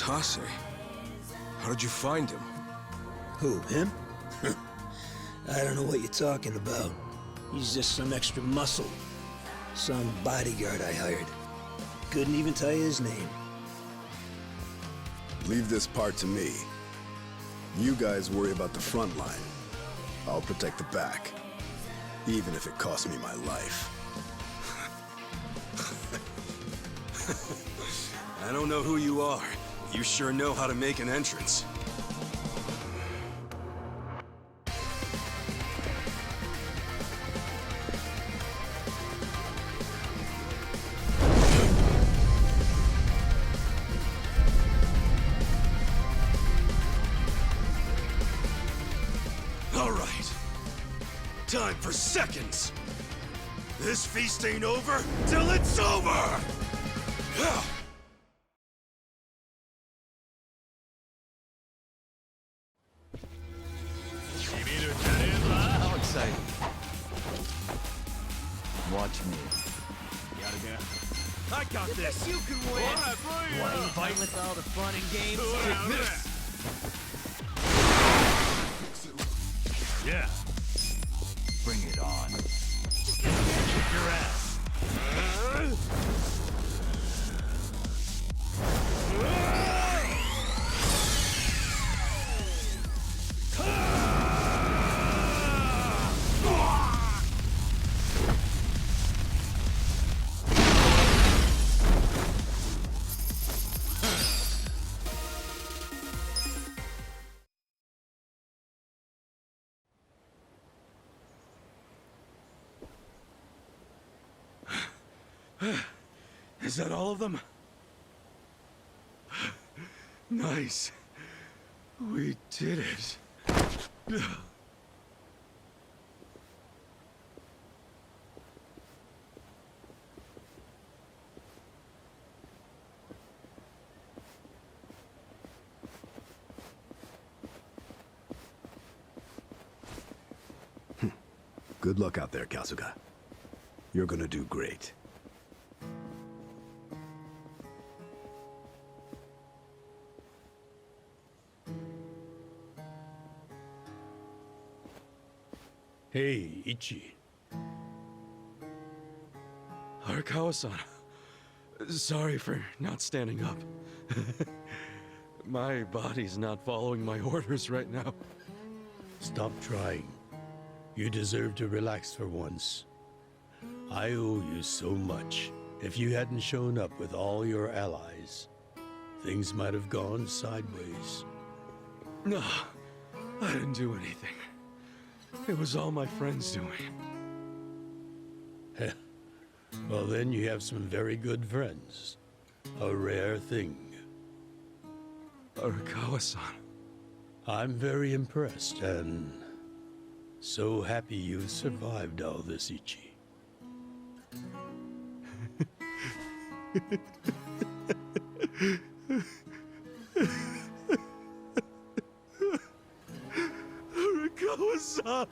Kase? How did you find him? Who, him? I don't know what you're talking about. He's just some extra muscle. Some bodyguard I hired. Couldn't even tell you his name. Leave this part to me. You guys worry about the front line. I'll protect the back. Even if it costs me my life. I don't know who you are. You sure know how to make an entrance. All right. Time for seconds. This feast ain't over till it's over! How exciting. Watch me. I got this! You can win! Want to fight? With all the fun and games? Yeah. Bring it on. Kick your ass. Is that all of them? Nice. We did it. Good luck out there, Kasuga. You're gonna do great. Hey, Ichi. Arakawa-san. Sorry for not standing up. My body's not following my orders right now. Stop trying. You deserve to relax for once. I owe you so much. If you hadn't shown up with all your allies, things might have gone sideways. No, I didn't do anything. It was all my friends doing. Well, then you have some very good friends. A rare thing. Arakawa-san. I'm very impressed and so happy you survived all this, Ichi. Arakawa-san!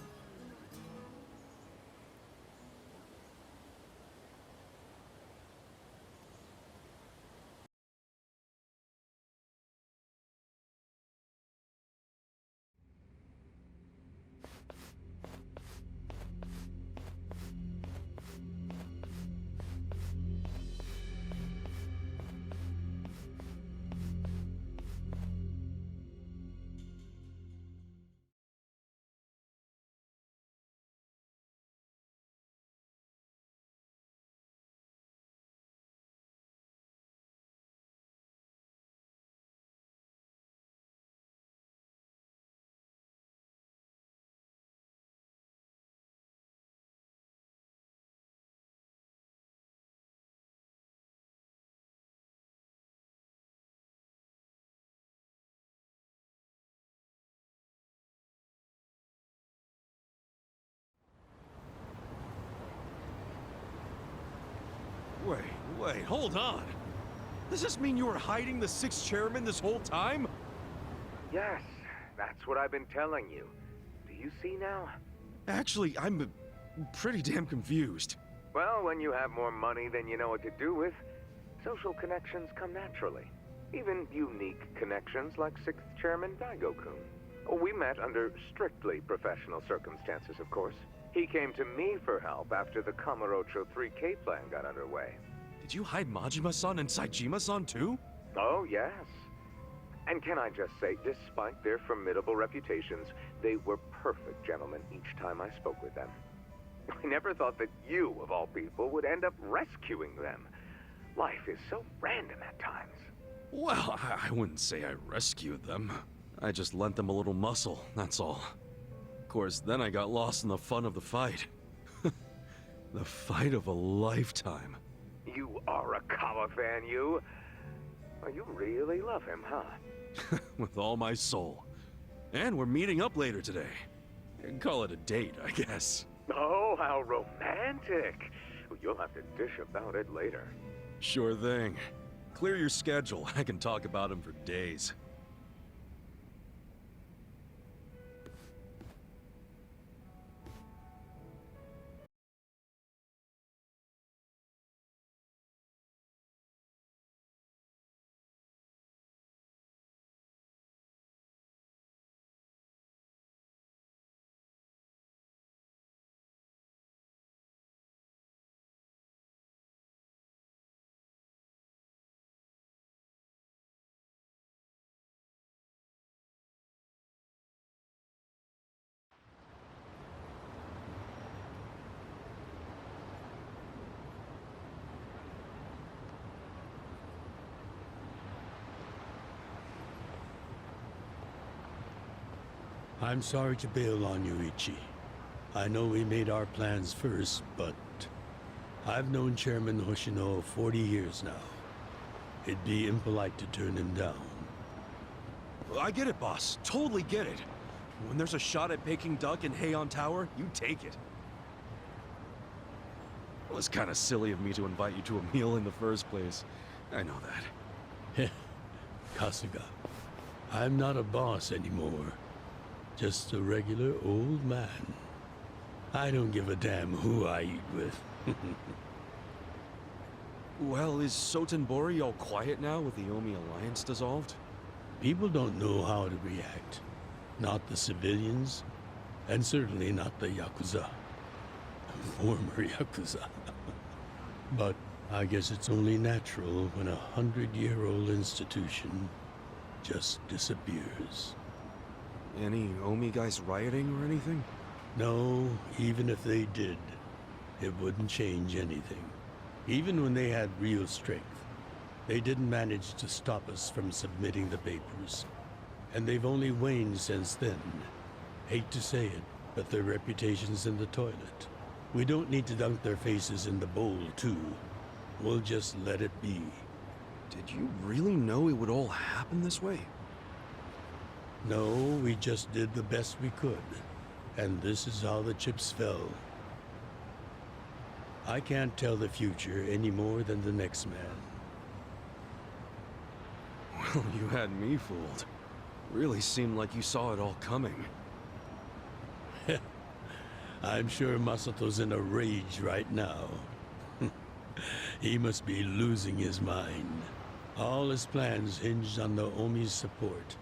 Wait, hold on. Does this mean you were hiding the sixth chairman this whole time? Yes, that's what I've been telling you. Do you see now? Actually, I'm pretty damn confused. Well, when you have more money than you know what to do with, social connections come naturally. Even unique connections like 6th Chairman Daigo-kun. We met under strictly professional circumstances, of course. He came to me for help after the Kamurocho 3K plan got underway. Did you hide Majima-san and Saejima-san too? Oh, yes. And can I just say, despite their formidable reputations, they were perfect gentlemen each time I spoke with them. I never thought that you, of all people, would end up rescuing them. Life is so random at times. Well, I wouldn't say I rescued them. I just lent them a little muscle, that's all. Of course, then I got lost in the fun of the fight. The fight of a lifetime. You are a Kawa fan, you. Well, you really love him, huh? With all my soul. And we're meeting up later today. Call it a date, I guess. Oh, how romantic. Well, you'll have to dish about it later. Sure thing. Clear your schedule. I can talk about him for days. I'm sorry to bail on you, Ichi. I know we made our plans first, but I've known Chairman Hoshino 40 years now. It'd be impolite to turn him down. I get it, boss. Totally get it. When there's a shot at Peking Duck in Heian Tower, you take it. It was kind of silly of me to invite you to a meal in the first place. I know that. Kasuga, I'm not a boss anymore. Just a regular old man. I don't give a damn who I eat with. Well, is Sotenbori all quiet now with the Omi alliance dissolved? People don't know how to react. Not the civilians, and certainly not the Yakuza. Former Yakuza. But I guess it's only natural when a 100-year-old institution just disappears. Any Omi guys rioting or anything? No, even if they did, it wouldn't change anything. Even when they had real strength, they didn't manage to stop us from submitting the papers. And they've only waned since then. Hate to say it, but their reputation's in the toilet. We don't need to dunk their faces in the bowl, too. We'll just let it be. Did you really know it would all happen this way? No, we just did the best we could. And this is how the chips fell. I can't tell the future any more than the next man. Well, you had me fooled. Really seemed like you saw it all coming. I'm sure Masato's in a rage right now. He must be losing his mind. All his plans hinged on the Omi's support,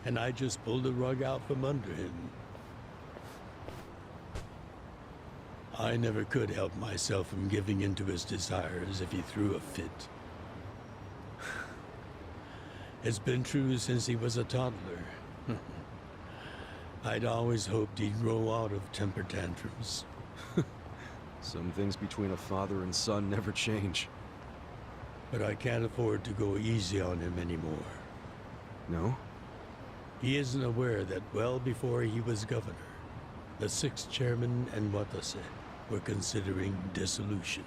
and I just pulled the rug out from under him. I never could help myself from giving in to his desires if he threw a fit. It's been true since he was a toddler. I'd always hoped he'd grow out of temper tantrums. Some things between a father and son never change. But I can't afford to go easy on him anymore. No? He isn't aware that well before he was governor, the 6th chairman and Watase were considering dissolution.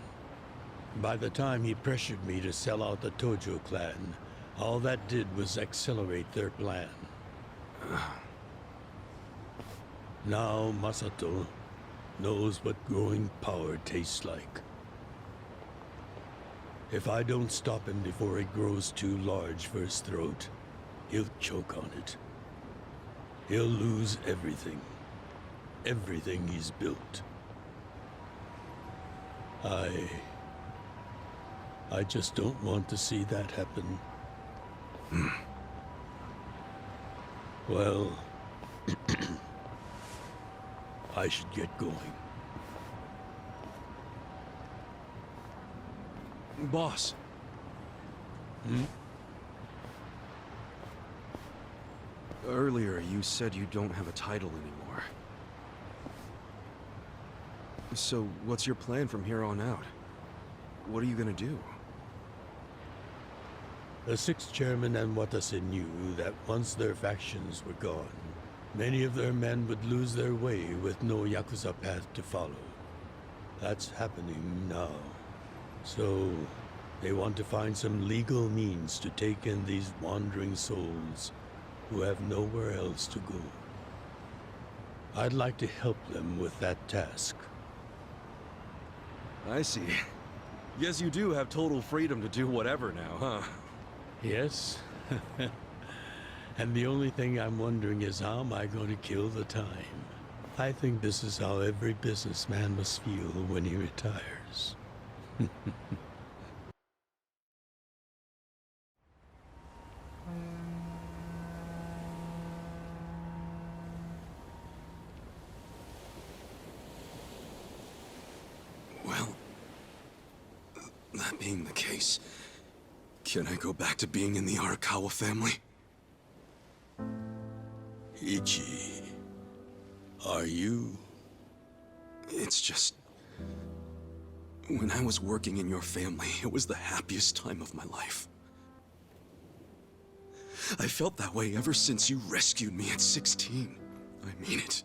By the time he pressured me to sell out the Tojo clan, all that did was accelerate their plan. Now Masato knows what growing power tastes like. If I don't stop him before it grows too large for his throat, he'll choke on it. He'll lose everything. Everything he's built. I just don't want to see that happen. Well, I should get going. Boss. Earlier, you said you don't have a title anymore. So, what's your plan from here on out? What are you gonna do? The sixth chairman and Watase knew that once their factions were gone, many of their men would lose their way with no Yakuza path to follow. That's happening now. So, they want to find some legal means to take in these wandering souls who have nowhere else to go. I'd like to help them with that task. I see. Guess you do have total freedom to do whatever now, huh? Yes. And the only thing I'm wondering is how am I going to kill the time? I think this is how every businessman must feel when he retires. Well, that being the case, can I go back to being in the Arakawa family? Ichi, are you? It's just... when I was working in your family, it was the happiest time of my life. I felt that way ever since you rescued me at 16. I mean it.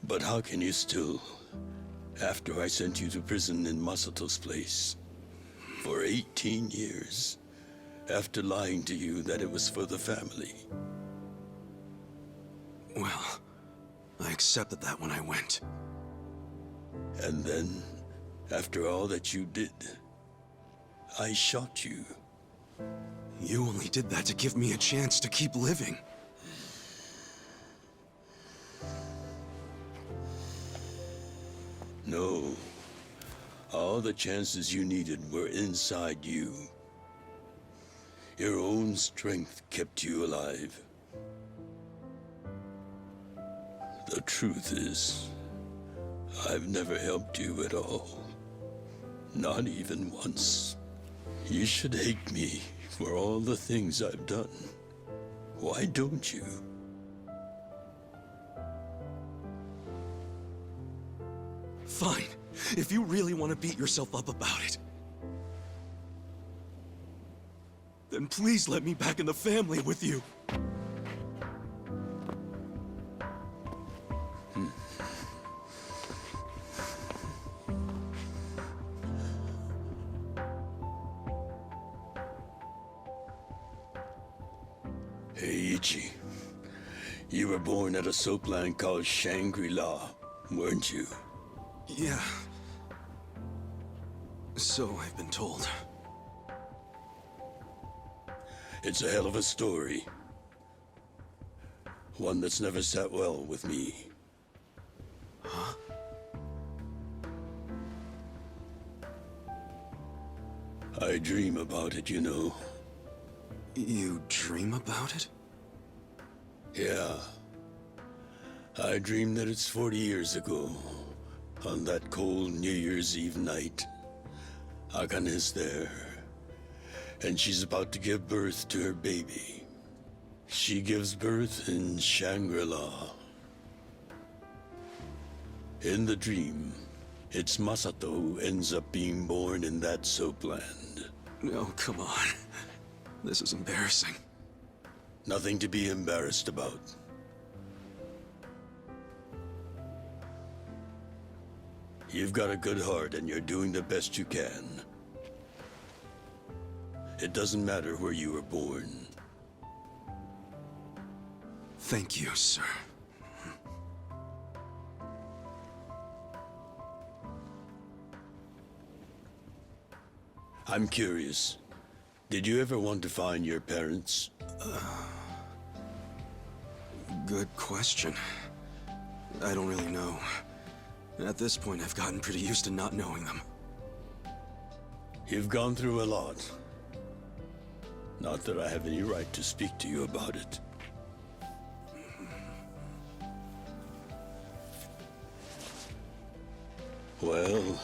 But how can you still, after I sent you to prison in Masato's place, for 18 years, after lying to you that it was for the family? Well, I accepted that when I went. And then, after all that you did, I shot you. You only did that to give me a chance to keep living. No. All the chances you needed were inside you. Your own strength kept you alive. The truth is, I've never helped you at all. Not even once. You should hate me for all the things I've done. Why don't you? Fine. If you really want to beat yourself up about it, then please let me back in the family with you. Hey, Ichi. You were born at a soapland called Shangri-La, weren't you? Yeah. So I've been told. It's a hell of a story. One that's never sat well with me. Huh? I dream about it, you know. You dream about it? Yeah. I dream that it's 40 years ago, on that cold New Year's Eve night. Akane is there, and she's about to give birth to her baby. She gives birth in Shangri-La. In the dream, it's Masato who ends up being born in that soapland. No, come on. This is embarrassing. Nothing to be embarrassed about. You've got a good heart and you're doing the best you can. It doesn't matter where you were born. Thank you, sir. I'm curious. Did you ever want to find your parents? Good question. I don't really know. At this point, I've gotten pretty used to not knowing them. You've gone through a lot. Not that I have any right to speak to you about it. Well,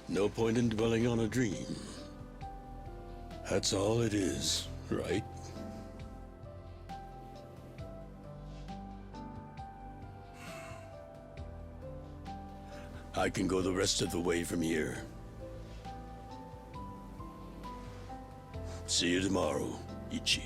no point in dwelling on a dream. That's all it is, right? I can go the rest of the way from here. See you tomorrow, Ichi.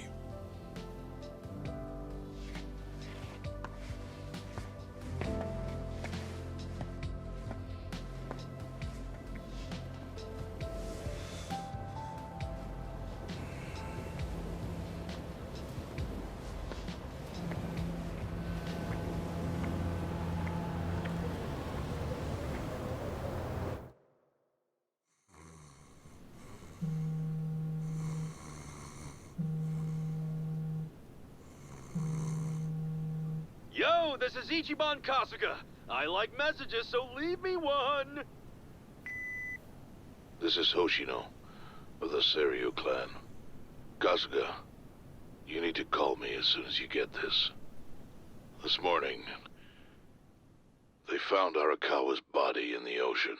Yo, this is Ichiban Kasuga. I like messages, so leave me one. This is Hoshino, of the Seiryu clan. Kasuga, you need to call me as soon as you get this. This morning, they found Arakawa's body in the ocean.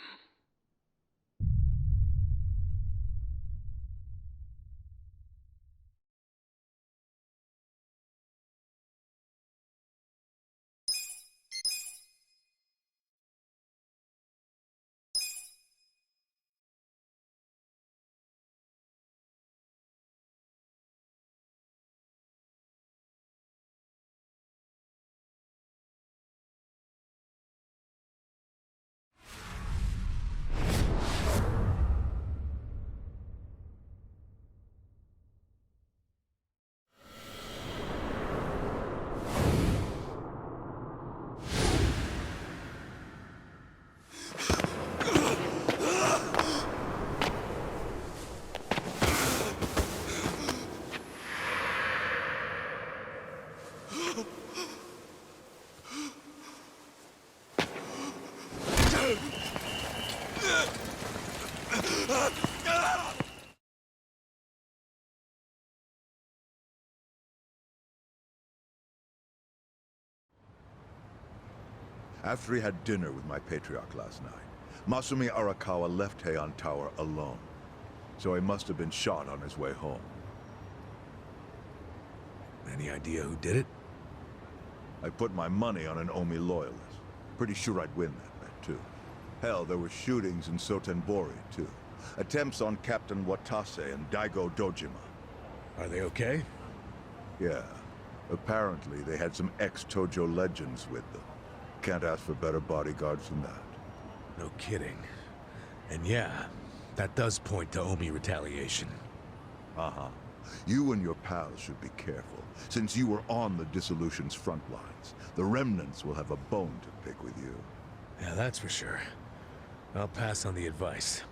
After he had dinner with my patriarch last night, Masumi Arakawa left Heian Tower alone. So he must have been shot on his way home. Any idea who did it? I put my money on an Omi loyalist. Pretty sure I'd win that bet, too. Hell, there were shootings in Sotenbori, too. Attempts on Captain Watase and Daigo Dojima. Are they okay? Yeah. Apparently, they had some ex-Tojo legends with them. Can't ask for better bodyguards than that. No kidding. And yeah, that does point to Omi retaliation. Uh-huh. You and your pals should be careful, since you were on the dissolution's front lines. The remnants will have a bone to pick with you. Yeah, that's for sure. I'll pass on the advice.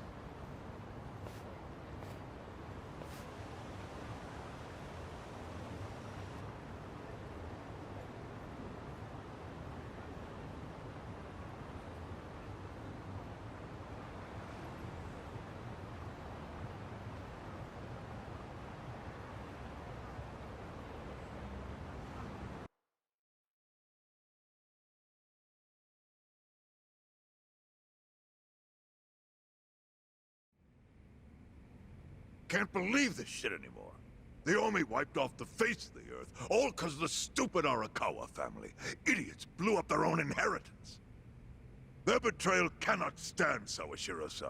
Can't believe this shit anymore. The Omi wiped off the face of the earth, all because of the stupid Arakawa family. Idiots blew up their own inheritance. Their betrayal cannot stand, Sawashiro-san.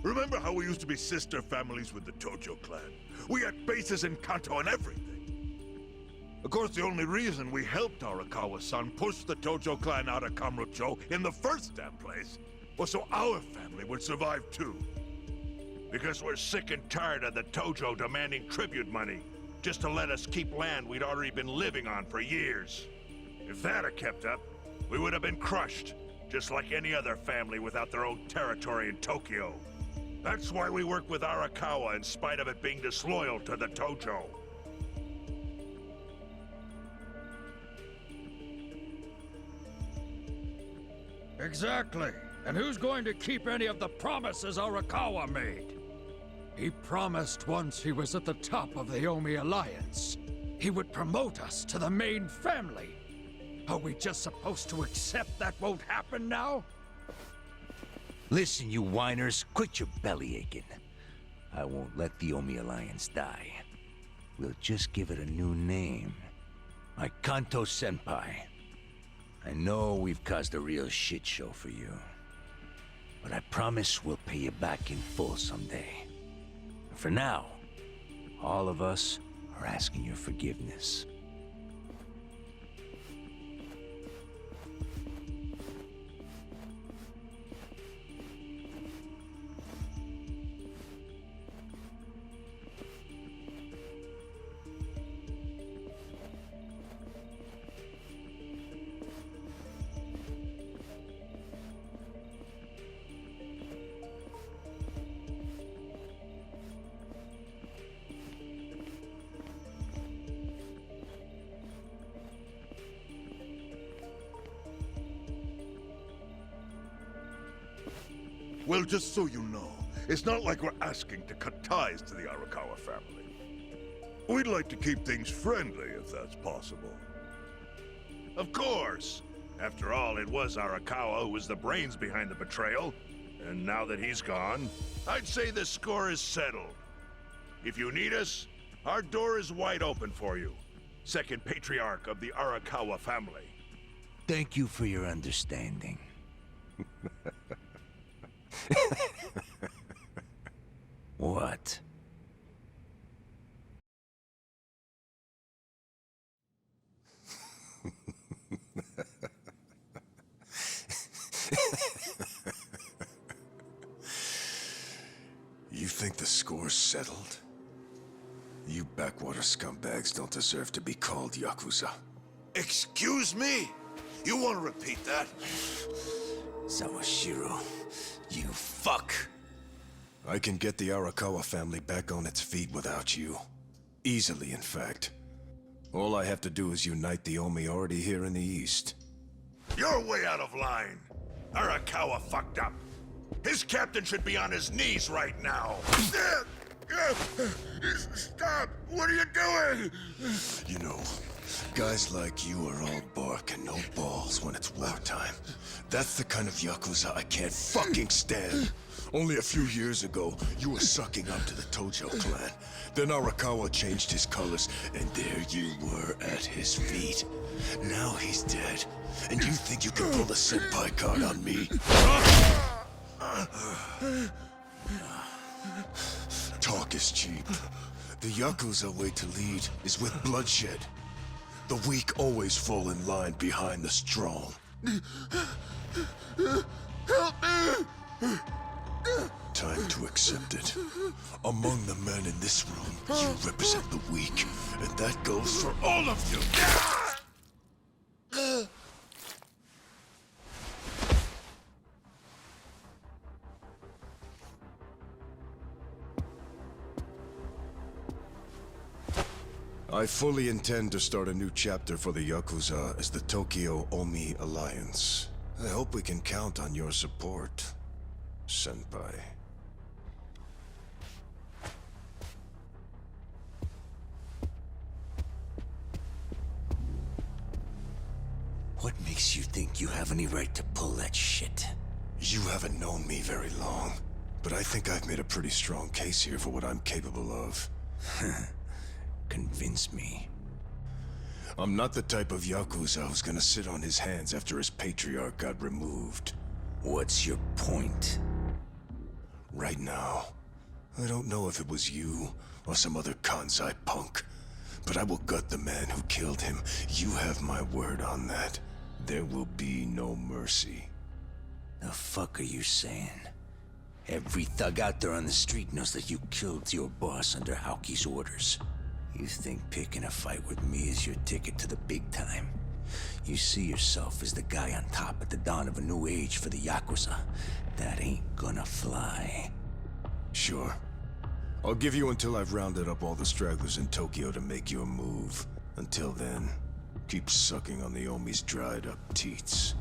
Remember how we used to be sister families with the Tojo clan? We had bases in Kanto and everything. Of course, the only reason we helped Arakawa-san push the Tojo clan out of Kamurocho in the first damn place was so our family would survive too. Because we're sick and tired of the Tojo demanding tribute money just to let us keep land we'd already been living on for years. If that had kept up, we would have been crushed, just like any other family without their own territory in Tokyo. That's why we work with Arakawa in spite of it being disloyal to the Tojo. Exactly. And who's going to keep any of the promises Arakawa made? He promised once he was at the top of the Omi Alliance, he would promote us to the main family. Are we just supposed to accept that won't happen now? Listen, you whiners, quit your belly aching. I won't let the Omi Alliance die. We'll just give it a new name. My Kanto Senpai. I know we've caused a real shit show for you. But I promise we'll pay you back in full someday. For now, all of us are asking your forgiveness. Well, just so you know, it's not like we're asking to cut ties to the Arakawa family. We'd like to keep things friendly, if that's possible. Of course. After all, it was Arakawa who was the brains behind the betrayal. And now that he's gone, I'd say the score is settled. If you need us, our door is wide open for you. Second patriarch of the Arakawa family. Thank you for your understanding. What? You think the score's settled? You backwater scumbags don't deserve to be called Yakuza. Excuse me? You want to repeat that? Sawashiro, you fuck! I can get the Arakawa family back on its feet without you. Easily, in fact. All I have to do is unite the Omi already here in the East. You're way out of line. Arakawa fucked up. His captain should be on his knees right now. Stop! What are you doing? You know, guys like you are all bark and no balls when it's wartime. That's the kind of Yakuza I can't fucking stand. Only a few years ago, you were sucking up to the Tojo clan. Then Arakawa changed his colors, and there you were at his feet. Now he's dead, and you think you can pull the senpai card on me? Talk is cheap. The Yakuza way to lead is with bloodshed. The weak always fall in line behind the strong. Help me! Time to accept it. Among the men in this room, you represent the weak, and that goes for all of you. I fully intend to start a new chapter for the Yakuza as the Tokyo Omi Alliance. I hope we can count on your support, Senpai. What makes you think you have any right to pull that shit? You haven't known me very long, but I think I've made a pretty strong case here for what I'm capable of. Convince me. I'm not the type of Yakuza who's gonna sit on his hands after his patriarch got removed. What's your point? Right now, I don't know if it was you or some other Kansai punk, but I will gut the man who killed him. You have my word on that. There will be no mercy. The fuck are you saying? Every thug out there on the street knows that you killed your boss under Haoki's orders. You think picking a fight with me is your ticket to the big time? You see yourself as the guy on top at the dawn of a new age for the Yakuza. That ain't gonna fly. Sure. I'll give you until I've rounded up all the stragglers in Tokyo to make your move. Until then, keep sucking on the Omi's dried up teats.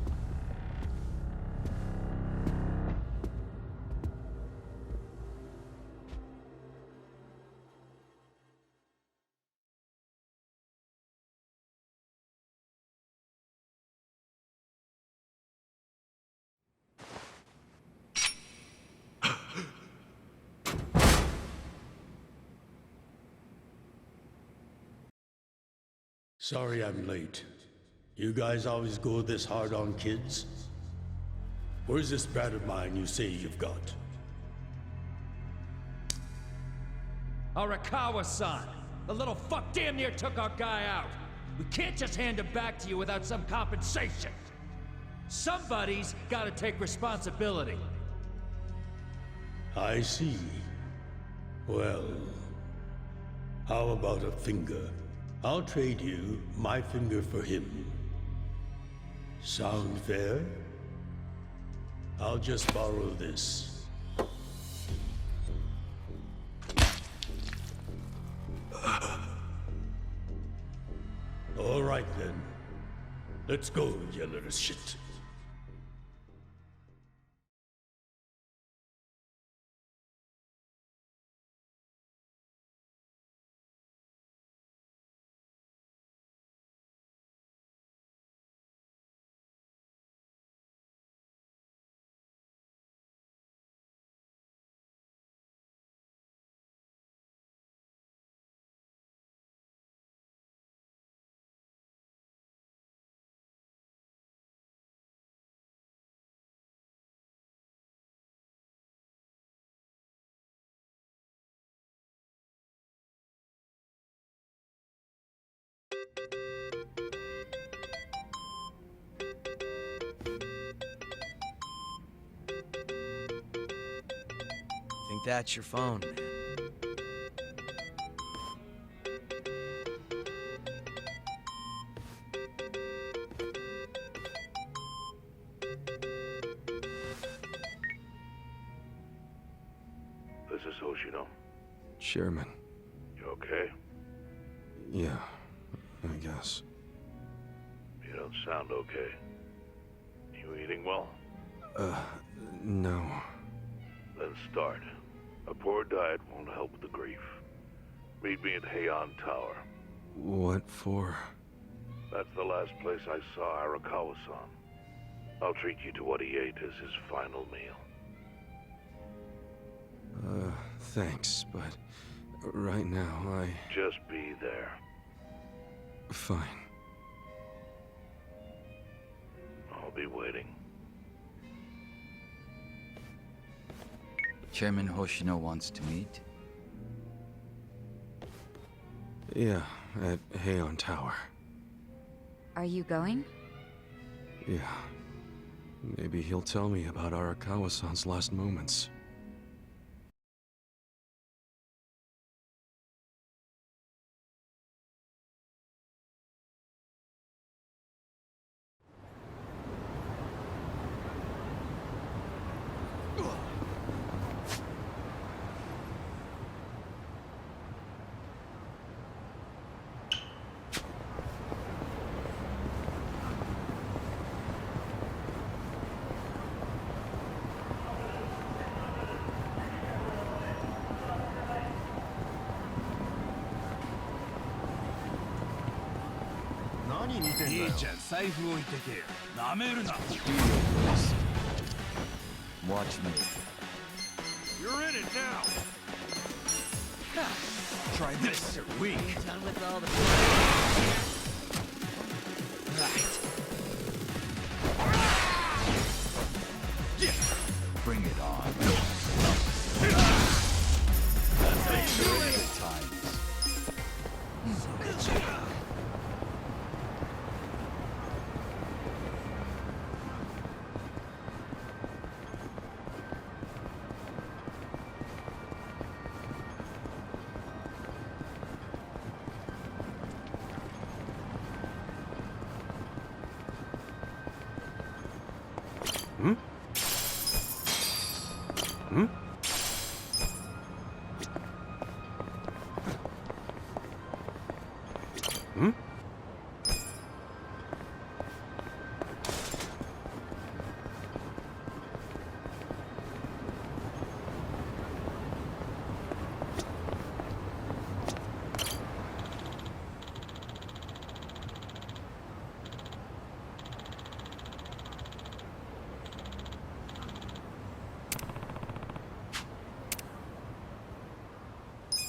Sorry I'm late. You guys always go this hard on kids? Where's this brat of mine you say you've got? Arakawa-san! The little fuck damn near took our guy out! We can't just hand him back to you without some compensation! Somebody's gotta take responsibility! I see. Well, how about a finger? I'll trade you my finger for him. Sound fair? I'll just borrow this. All right then. Let's go, you little shit. Think that's your phone, man. This is Hoshino. Chairman. You okay? Yeah, I guess. You don't sound okay. You eating well? No. Then start. A poor diet won't help with the grief. Meet me at Heian Tower. What for? That's the last place I saw Arakawa-san. I'll treat you to what he ate as his final meal. Thanks, but right now Just be there. Fine. I'll be waiting. Chairman Hoshino wants to meet. Yeah, at Heian Tower. Are you going? Yeah. Maybe he'll tell me about Arakawa-san's last moments. Watch me. You're in it now! Try this. You're weak. Done with all the Bring it on. Good times.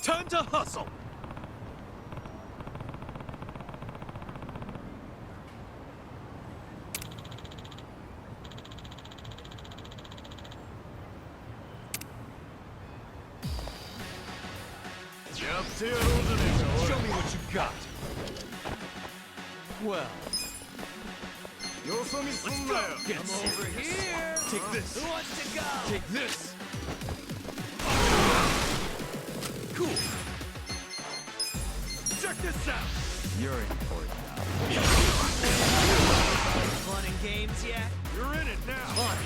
Time to hustle! Show me what you got. Well, let's go. Get over here. Take this. Who wants to go? Take this. Cool. Check this out. You're in for it now. Fun and games yet? You're in it now. Fun.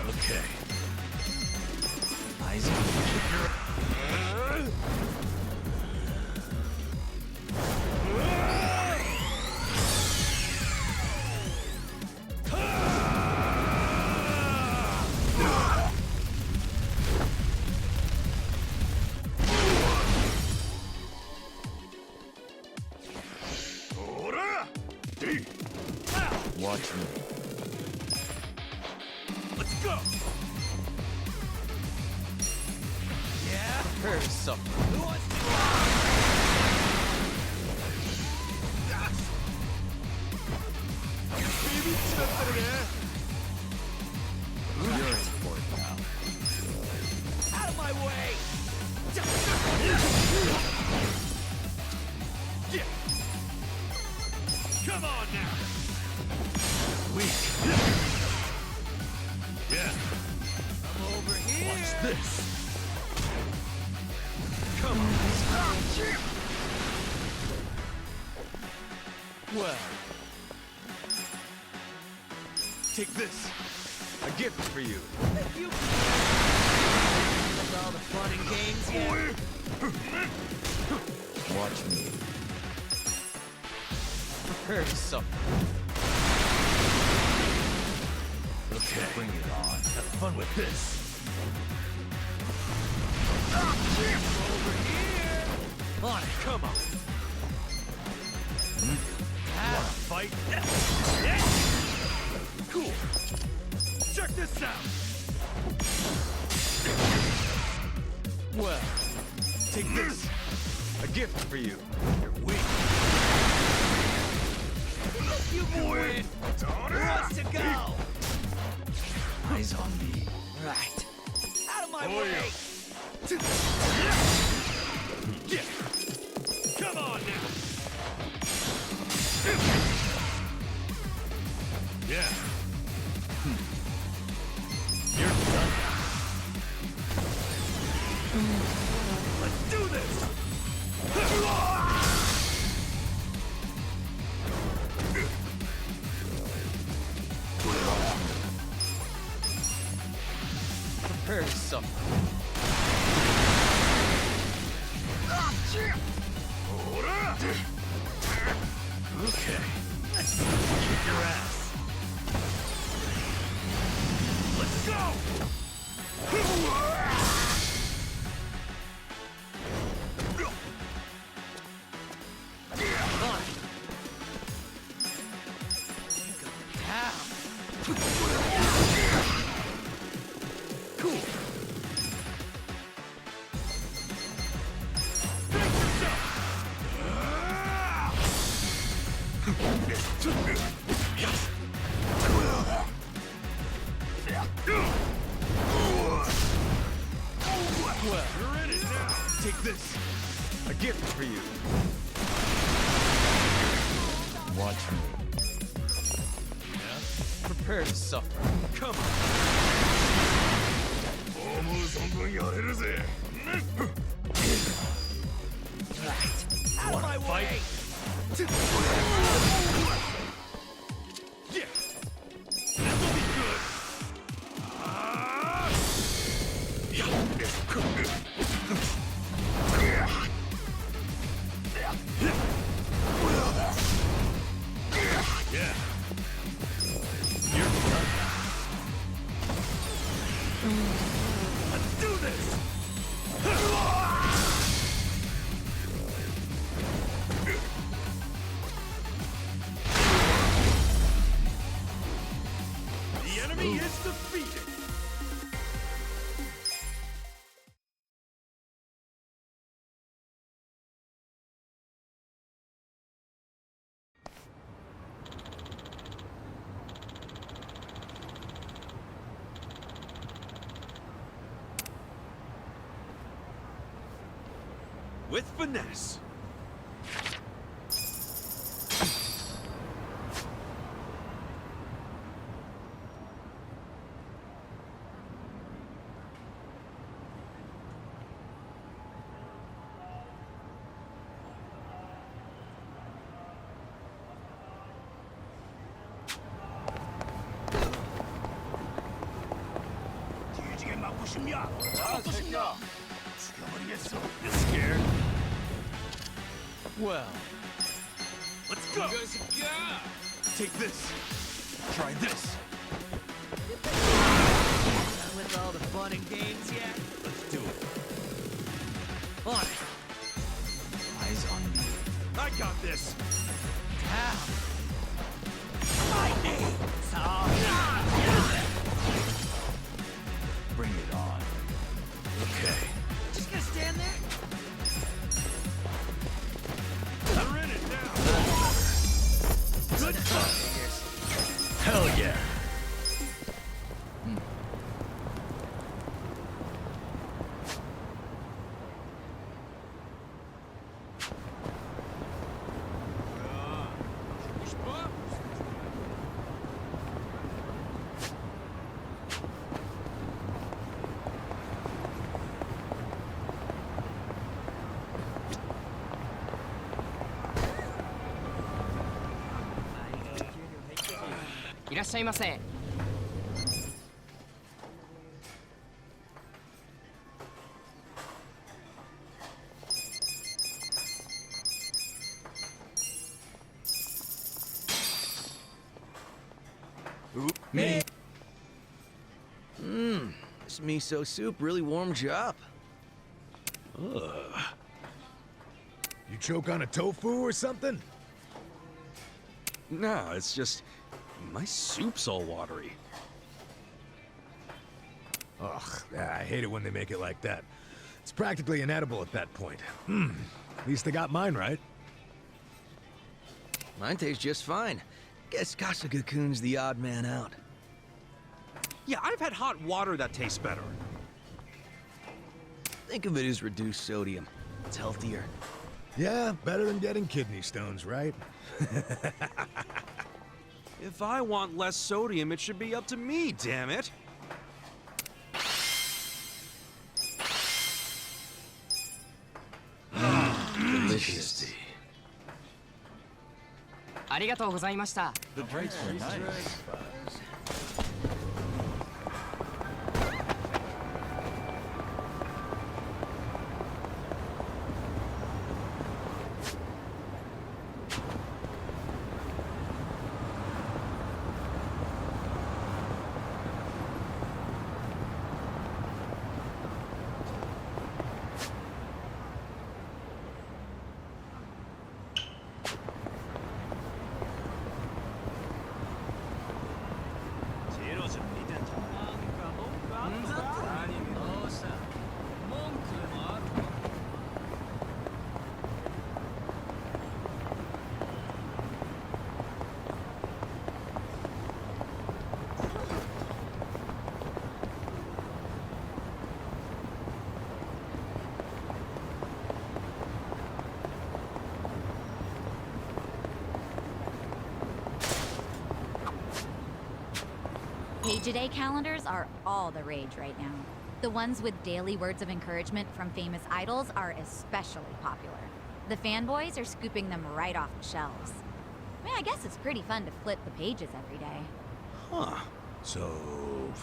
Okay. Eyes on me. Watch me. Let's go. Yeah? Prepare to suffer. Who wants to You're in for it now. Out of my way! Come on now. Weak. Yeah. I'm over here! Watch this. Come on. Well. Take this. A gift for you. You... That's all the fun and games yet? Watch me. Prepare to suffer. Okay. Bring it on. Have fun with this. Over here! On it. Come on. Wanna fight? Cool. Check this out. Well, take this. A gift for you. You're weak. You can win! Who wants to go? Eyes on me. Right. Out of my way! Yeah. Come on now. Yeah. You're done. Let's do this. Prepare to suffer. Okay. Kick your ass. Let's go. Cool. Well, You're in it now. take this. A gift for you. Watch me. Prepare to suffer. Come on. Out of my way! Yeah. This'll be good. Yeah. You're done. Let's do this. The enemy is defeated. with finesse. You scared? Well, Let's go! take this. Try this. Done with all the fun and games yet? Let's do it. On it. Eyes on me. I got this. Down. Lightning! Bring it on. Okay. Just gonna stand there? We're in it now. Good fun. Hell yeah. Me. This miso soup really warmed you up. You choke on a tofu or something? No, it's just... my soup's all watery. Ugh, I hate it when they make it like that. It's practically inedible at that point. At least they got mine right. Mine tastes just fine. Guess Kasuga-kun's the odd man out. Yeah, I've had hot water that tastes better. Think of it as reduced sodium. It's healthier. Yeah, better than getting kidney stones, right? If I want less sodium, it should be up to me, damn it. Delicious. ありがとうございました。 The drinks were nice. Page-a-day calendars are all the rage right now. The ones with daily words of encouragement from famous idols are especially popular. The fanboys are scooping them right off the shelves. I mean, I guess it's pretty fun to flip the pages every day. Huh. So,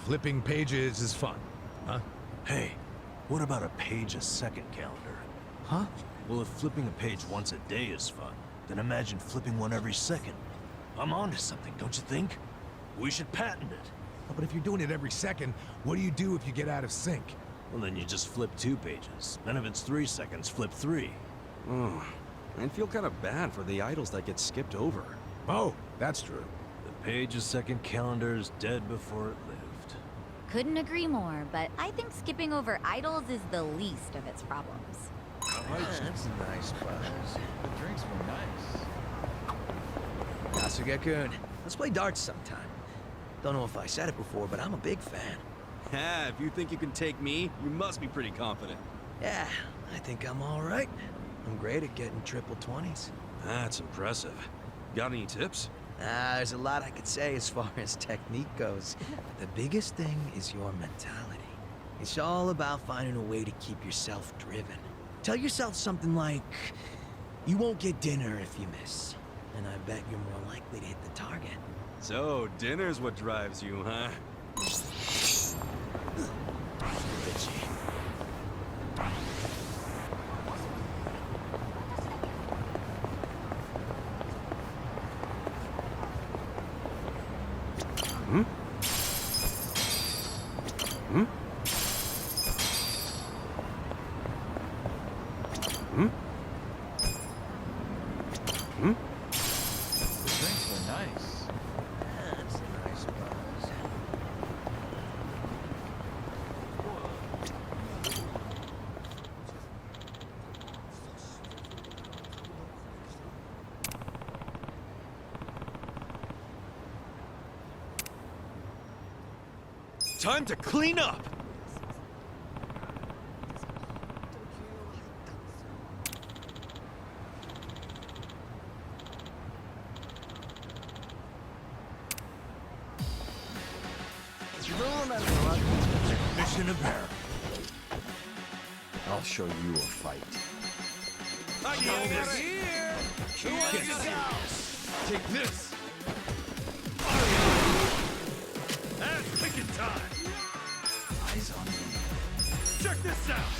flipping pages is fun, huh? Hey, what about a page-a-second calendar? Huh? Well, if flipping a page once a day is fun, then imagine flipping one every second. I'm onto something, don't you think? We should patent it. But if you're doing it every second, what do you do if you get out of sync? Well, then you just flip 2 pages. Then if it's 3 seconds, flip 3. Oh, I feel kind of bad for the idols that get skipped over. Oh, that's true. The page-a-second calendar is dead before it lived. Couldn't agree more, but I think skipping over idols is the least of its problems. That's a nice buzz. The drinks were nice. Kasuga-kun, let's play darts sometime. Don't know if I said it before, but I'm a big fan. Yeah, if you think you can take me, you must be pretty confident. Yeah, I think I'm all right. I'm great at getting triple 20s. That's impressive. Got any tips? There's a lot I could say as far as technique goes. The biggest thing is your mentality. It's all about finding a way to keep yourself driven. Tell yourself something like, you won't get dinner if you miss. And I bet you're more likely to hit the target. So, dinner's what drives you, huh? Bitchy. Hmm? Hmm? Hmm? Hmm? The drinks were nice. That's a nice buzz. Time to clean up! Mission apparent. I'll show you a fight. I got this! Here! Who wants to go? Take this! Ass kicking time! Eyes on me. Check this out!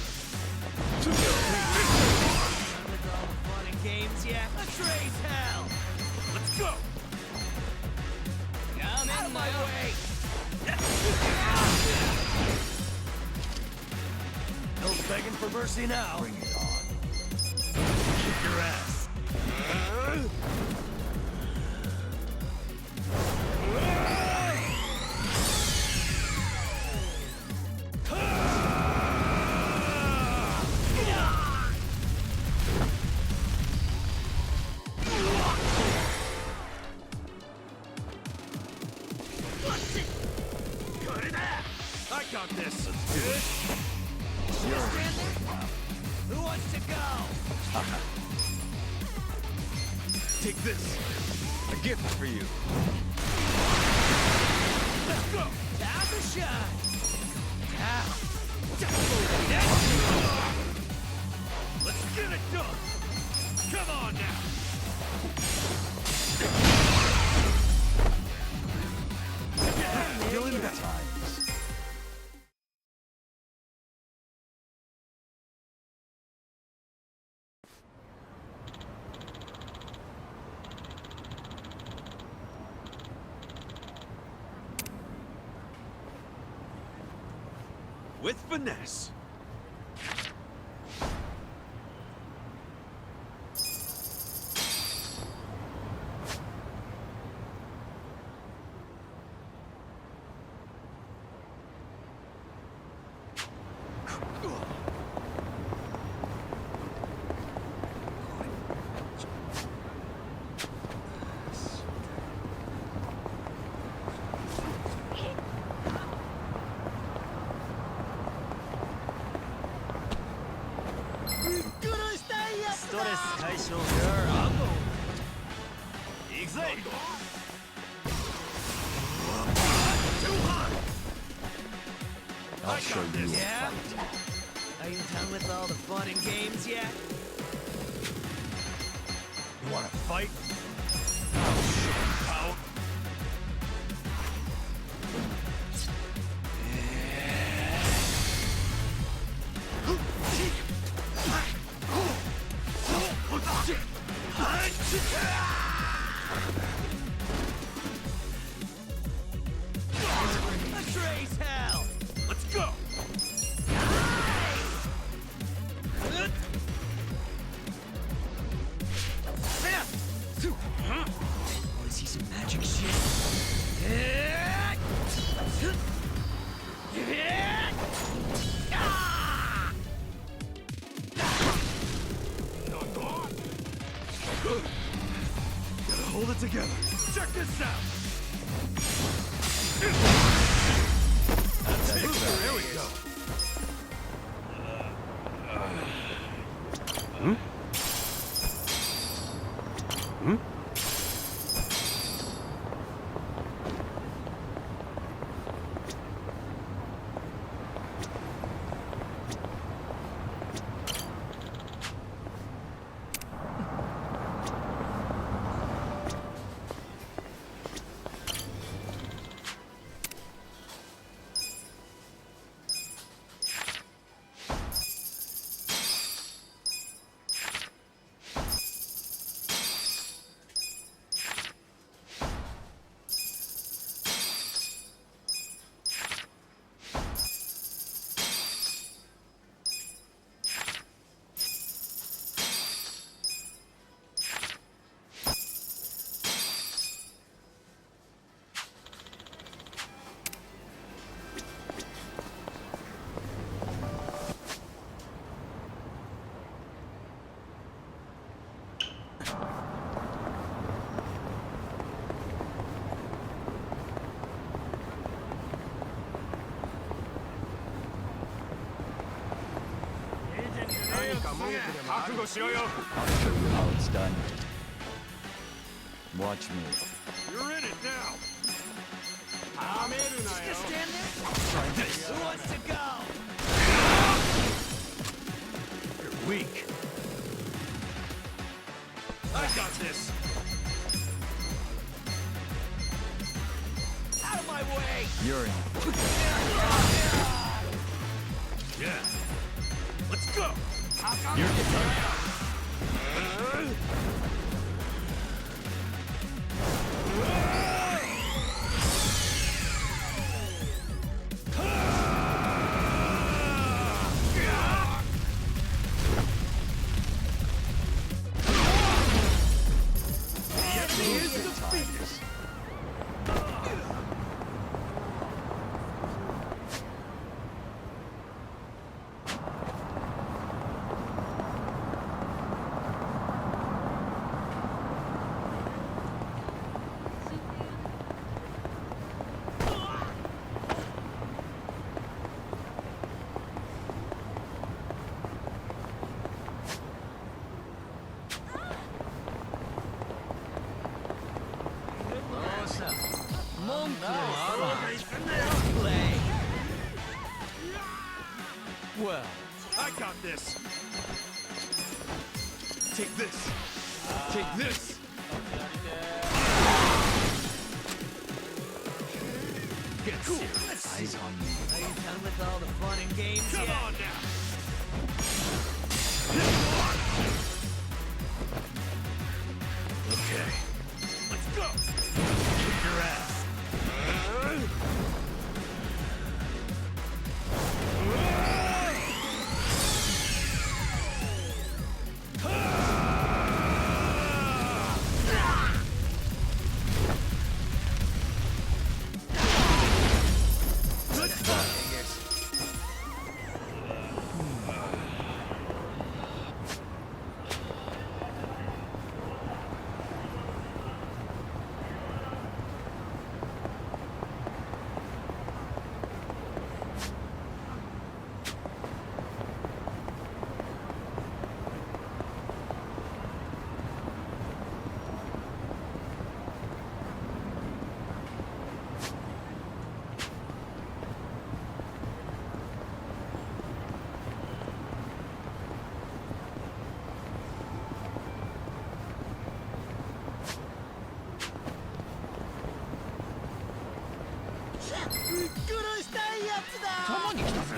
With all the fun and games yet? Let's raise hell! Let's go! Come out of my way! No begging for mercy now. Bring it on. Kick your ass. I got this. Who wants to go? Take this. A gift for you. Let's go. Time to shine! Now! Let's get it done. Come on now. Yeah, feeling better. With finesse. I'll show you a Yeah? fight. Are you done with all the fun and games yet? You wanna fight? Oh, shit, pal. Let's raise hell! Let's go! Wanna see some magic shit? Gotta hold it together. Check this out! That's it. There we go. Hmm? I'll show you how it's done. Watch me. You're in it now. Just stand there. Try this. Who wants to go? You're weak. I got this. Out of my way. You're in. Yeah. Let's go. You're getting. Well, I got this. Take this. Take this. Get serious. Eyes on me. Are you done with all the fun and games? Come on now. Okay. Let's go. Kick your ass.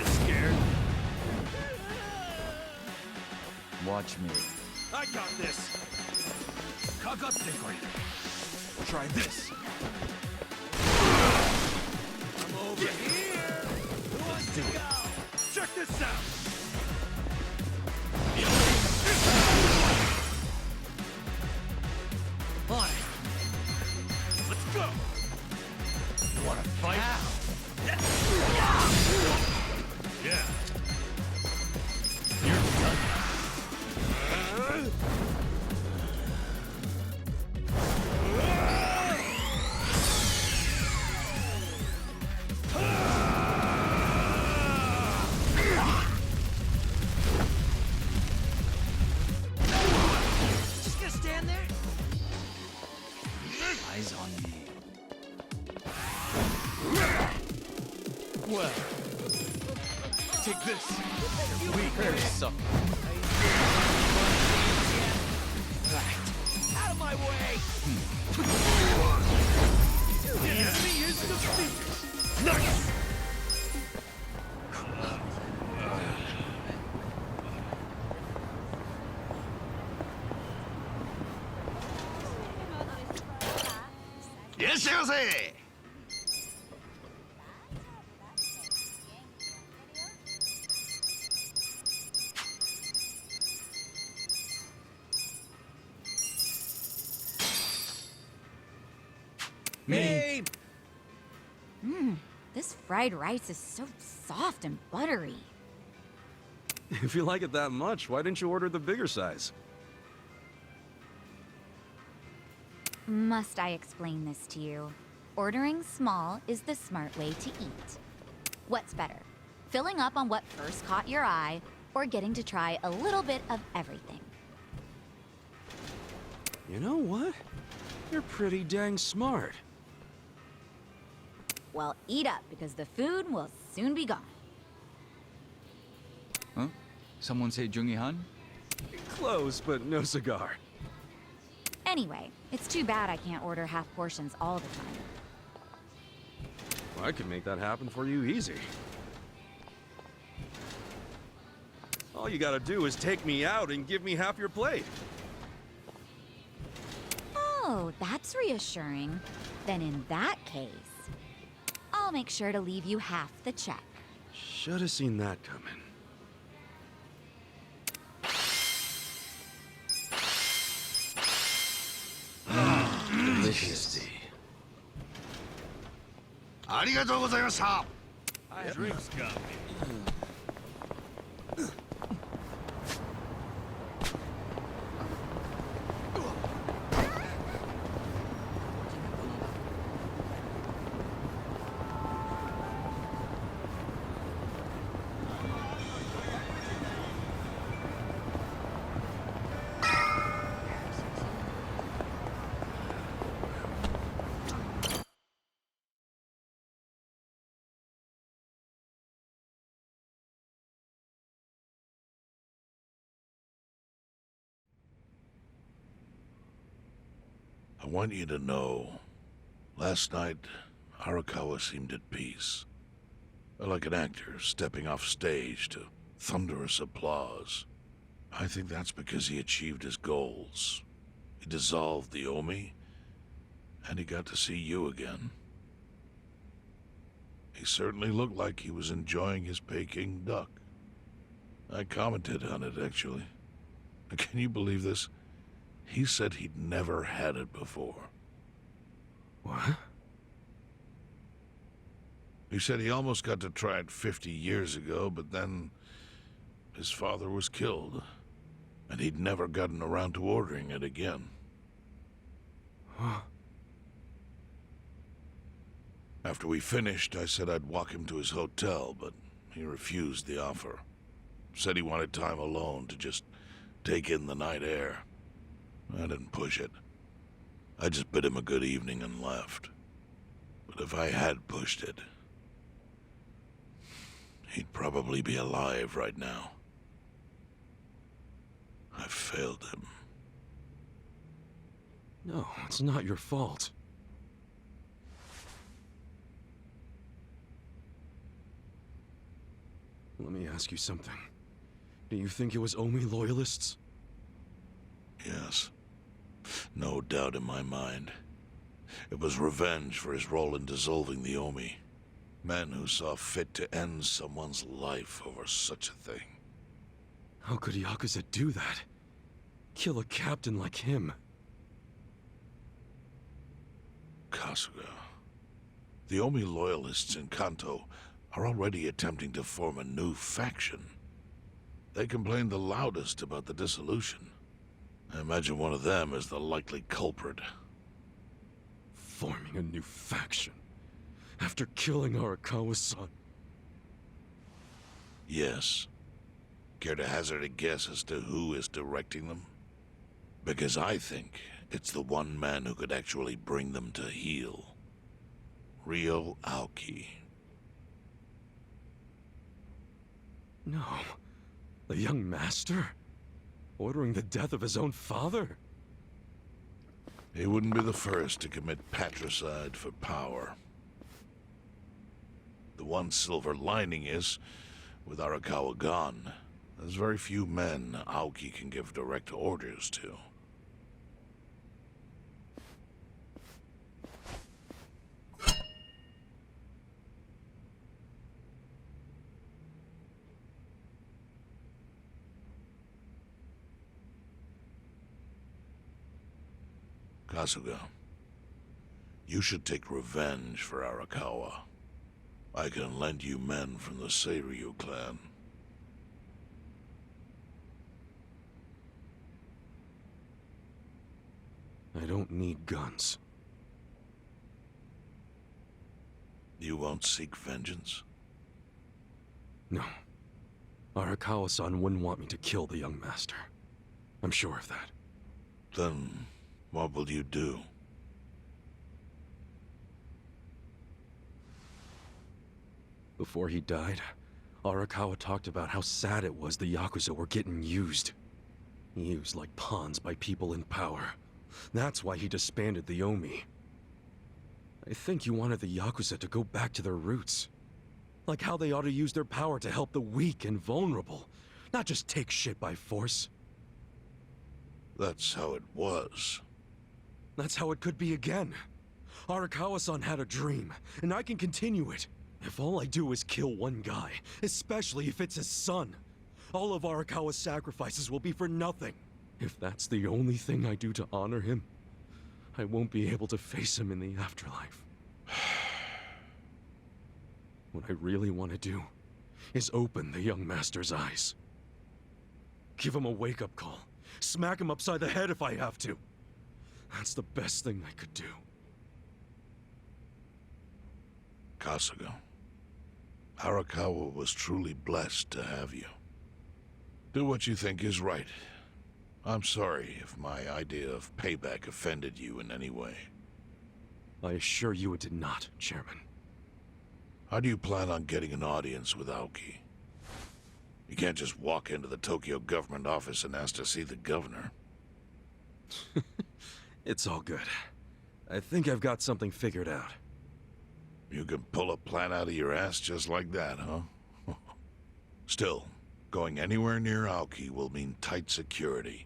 Scared? Watch me. I got this. Try this. I'm over here. Who wants to go? Check this out. On it. Let's go. You wanna fight? Yeah. You're done. Just gonna stand there? Well, take this. Weakness. Out of my way! The enemy is defeated. Nice! Yes, Jose! Me! This fried rice is so soft and buttery. If you like it that much, why didn't you order the bigger size? Must I explain this to you? Ordering small is the smart way to eat. What's better, filling up on what first caught your eye, or getting to try a little bit of everything? You know what? You're pretty dang smart. Well, eat up, because the food will soon be gone. Huh? Someone say Jungi-han? Close, but no cigar. Anyway, it's too bad I can't order half portions all the time. Well, I could make that happen for you easy. All you gotta do is take me out and give me half your plate. Oh, that's reassuring. Then in that case, I'll make sure to leave you half the check. Should have seen that coming. Delicious tea. ありがとうございました Drinks got me. I want you to know, last night, Arakawa seemed at peace. Like an actor stepping off stage to thunderous applause. I think that's because he achieved his goals. He dissolved the Omi, and he got to see you again. He certainly looked like he was enjoying his Peking duck. I commented on it, actually. Can you believe this? He said he'd never had it before. What? He said he almost got to try it 50 years ago, but then his father was killed, and he'd never gotten around to ordering it again. Huh? After we finished, I said I'd walk him to his hotel, but he refused the offer. Said he wanted time alone to just take in the night air. I didn't push it. I just bid him a good evening and left. But if I had pushed it, he'd probably be alive right now. I failed him. No, it's not your fault. Let me ask you something. Do you think it was Omi loyalists? Yes. No doubt in my mind. It was revenge for his role in dissolving the Omi. Men who saw fit to end someone's life over such a thing. How could Yakuza do that? Kill a captain like him? Kasuga. The Omi loyalists in Kanto are already attempting to form a new faction. They complain the loudest about the dissolution. I imagine one of them is the likely culprit. Forming a new faction? After killing Arakawa-san? Yes. Care to hazard a guess as to who is directing them? Because I think it's the one man who could actually bring them to heel. Ryo Aoki. No. The young master? Ordering the death of his own father? He wouldn't be the first to commit patricide for power. The one silver lining is, with Arakawa gone, there's very few men Aoki can give direct orders to. Kasuga, you should take revenge for Arakawa. I can lend you men from the Seiryu clan. I don't need guns. You won't seek vengeance? No. Arakawa-san wouldn't want me to kill the young master. I'm sure of that. Then, what will you do? Before he died, Arakawa talked about how sad it was the Yakuza were getting used. Used like pawns by people in power. That's why he disbanded the Omi. I think he wanted the Yakuza to go back to their roots. Like how they ought to use their power to help the weak and vulnerable, not just take shit by force. That's how it was. That's how it could be again. Arakawa-san had a dream, and I can continue it. If all I do is kill one guy, especially if it's his son, all of Arakawa's sacrifices will be for nothing. If that's the only thing I do to honor him, I won't be able to face him in the afterlife. What I really want to do is open the young master's eyes. Give him a wake-up call. Smack him upside the head if I have to. That's the best thing I could do. Kasuga, Arakawa was truly blessed to have you. Do what you think is right. I'm sorry if my idea of payback offended you in any way. I assure you it did not, Chairman. How do you plan on getting an audience with Aoki? You can't just walk into the Tokyo government office and ask to see the governor. It's all good. I think I've got something figured out. You can pull a plan out of your ass just like that, huh? Still, going anywhere near Aoki will mean tight security.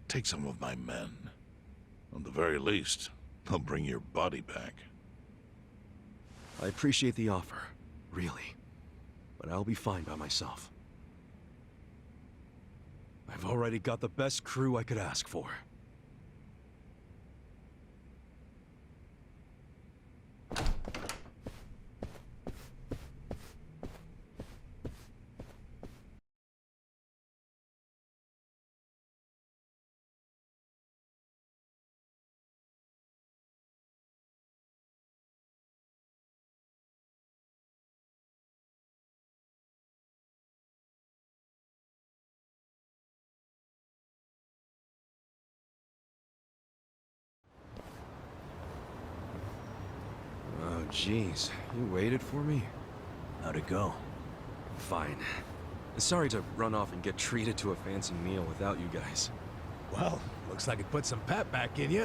Take some of my men. At the very least, they'll bring your body back. I appreciate the offer, really. But I'll be fine by myself. I've already got the best crew I could ask for. Oh, jeez. You waited for me? How'd it go? Fine. Sorry to run off and get treated to a fancy meal without you guys. Well, looks like it put some pep back in you.